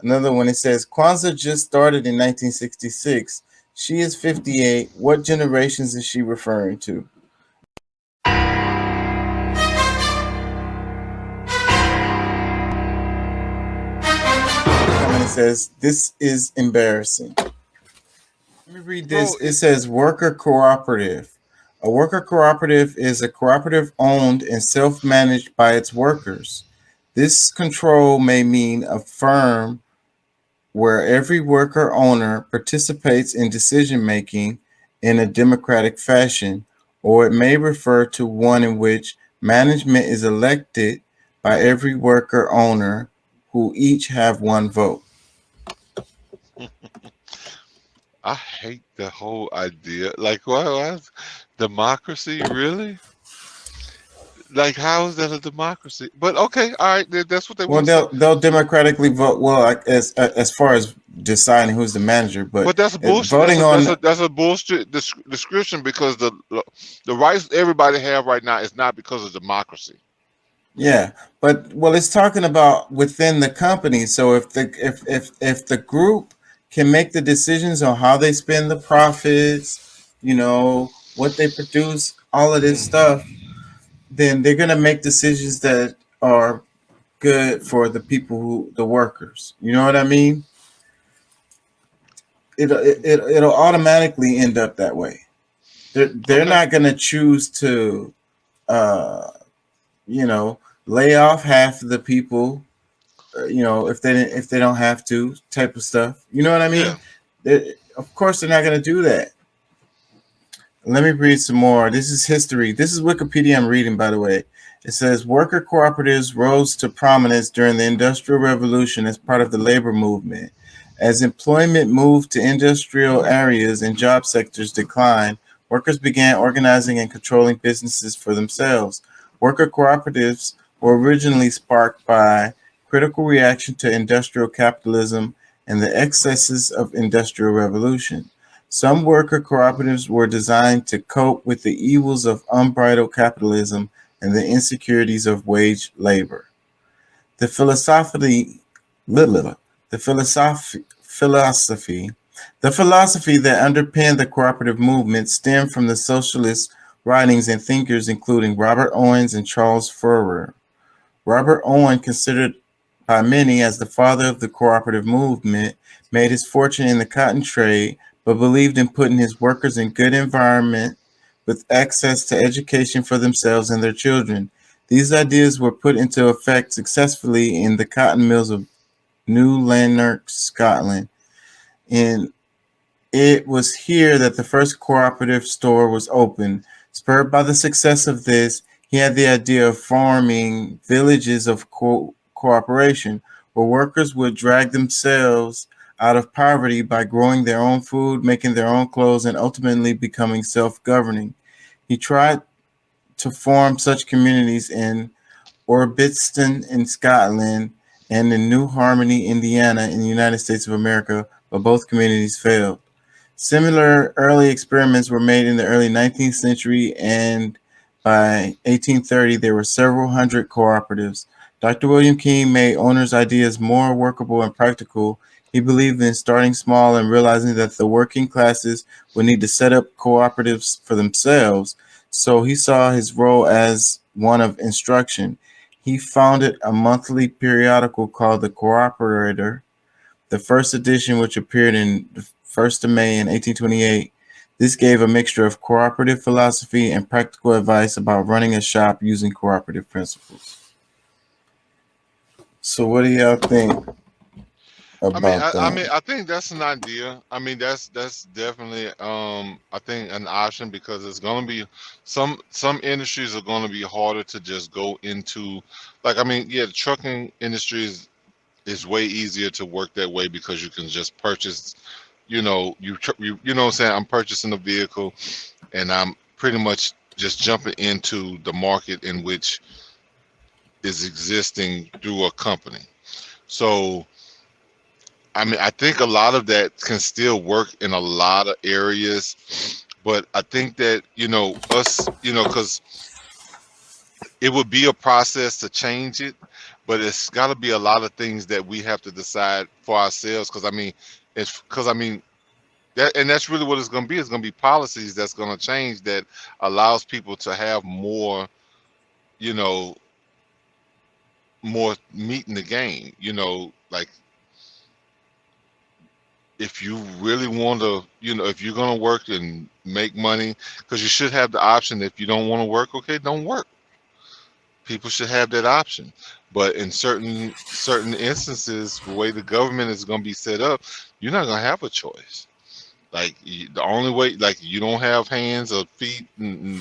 Another one, it says Kwanzaa just started in 1966. She is 58. What generations is she referring to? Comment, it says this is embarrassing. Let me read bro. this. It says worker cooperative. A worker cooperative is a cooperative owned and self managed by its workers. This control may mean a firm where every worker owner participates in decision making in a democratic fashion, or it may refer to one in which management is elected by every worker owner who each have one vote. I hate the whole idea. Like, what? Democracy, really? Like, how is that a democracy? But okay, all right, that's what they Well, want to say. they'll democratically vote. Well, as far as deciding who's the manager, but But that's bullshit. voting on, That's a bullshit description because the rights everybody have right now is not because of democracy. yeah, but well, it's talking about within the company. So if the group can make the decisions on how they spend the profits, what they produce, all of this stuff, then they're gonna make decisions that are good for the people who the workers. You know what I mean? It'll automatically end up that way. They're Okay. not gonna choose to uh you know lay off half of the people, if they don't have to, type of stuff. You know what I Yeah. mean? Of course, they're not going to do that. Let me read some more. This is history. This is Wikipedia I'm reading, by the way. It says worker cooperatives rose to prominence during the Industrial Revolution as part of the labor movement. As employment moved to industrial areas and job sectors declined, workers began organizing and controlling businesses for themselves. Worker cooperatives were originally sparked by critical reaction to industrial capitalism and the excesses of industrial revolution. Some worker cooperatives were designed to cope with the evils of unbridled capitalism and the insecurities of wage labor. The philosophy, the philosophy, the philosophy that underpinned the cooperative movement stemmed from the socialist writings and thinkers including Robert Owens and Charles Fourier. Robert Owen, considered by many as the father of the cooperative movement, made his fortune in the cotton trade, but believed in putting his workers in good environment with access to education for themselves and their children. These ideas were put into effect successfully in the cotton mills of New Lanark, Scotland. And it was here that the first cooperative store was opened. Spurred by the success of this, he had the idea of forming villages of cooperation, where workers would drag themselves out of poverty by growing their own food, making their own clothes, and ultimately becoming self governing. He tried to form such communities in Orbiston in Scotland and in New Harmony, Indiana, in the United States of America, but both communities failed. Similar early experiments were made in the early 19th century, and by 1830 there were several hundred cooperatives. Dr. William King made owners' ideas more workable and practical. He believed in starting small and realizing that the working classes would need to set up cooperatives for themselves, so he saw his role as one of instruction. He founded a monthly periodical called The Cooperator, the first edition, which appeared in the 1st of May in 1828. This gave a mixture of cooperative philosophy and practical advice about running a shop using cooperative principles. So, what do y'all think about that? I think that's an idea. I mean, that's definitely I think an option because it's gonna be some industries are gonna be harder to just go into. Like, I mean, yeah, the trucking industry is way easier to work that way because you can just purchase. You know what I'm saying. I'm purchasing a vehicle, and I'm pretty much just jumping into the market in which is existing through a company. So I mean, I think a lot of that can still work in a lot of areas, but I think that us, because it would be a process to change it. but it's got to be a lot of things that we have to decide for ourselves. Because I mean, it's because I mean that, and that's really what it's going to be. It's going to be policies that's going to change that allows people to have more, you know, more meat in the game. You know, like if you really want to, you know, if you're going to work and make money, because you should have the option. If you don't want to work, okay, don't work. People should have that option. But in certain instances, the way the government is going to be set up, you're not going to have a choice. Like the only way, like you don't have hands or feet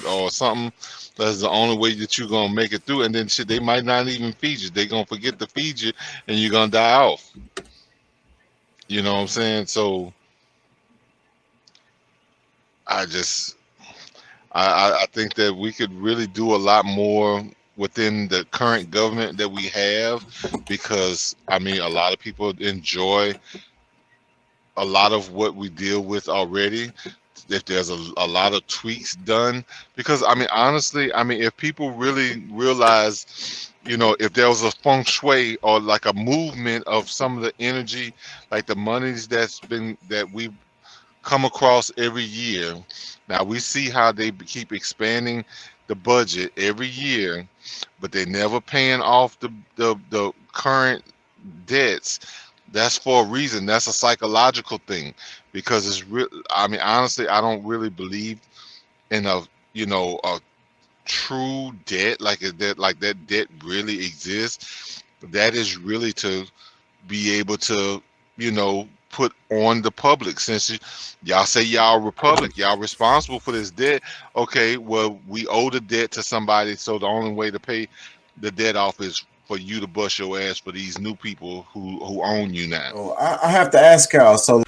or something. That's the only way that you're gonna make it through. And then shit, they might not even feed you. They're gonna forget to feed you, and you're gonna die off. You know what I'm saying? So I just I think that we could really do a lot more within the current government that we have, because I mean a lot of people enjoy a lot of what we deal with already. If there's a lot of tweaks done, because I mean honestly, I mean if people really realize, you know, if there was a feng shui or like a movement of some of the energy, like the monies that we've come across every year. Now we see how they keep expanding the budget every year, but they never paying off the current debts. That's for a reason. That's a psychological thing, because it's real. I mean, honestly, I don't really believe in a, you know, a true debt, like a debt, like that debt really exists. That is really to be able to, you know, put on the public. Since y'all say y'all republic, y'all responsible for this debt. Okay, well, we owe the debt to somebody, so the only way to pay the debt off is for you to bust your ass for these new people who own you now. So I have to ask y'all. So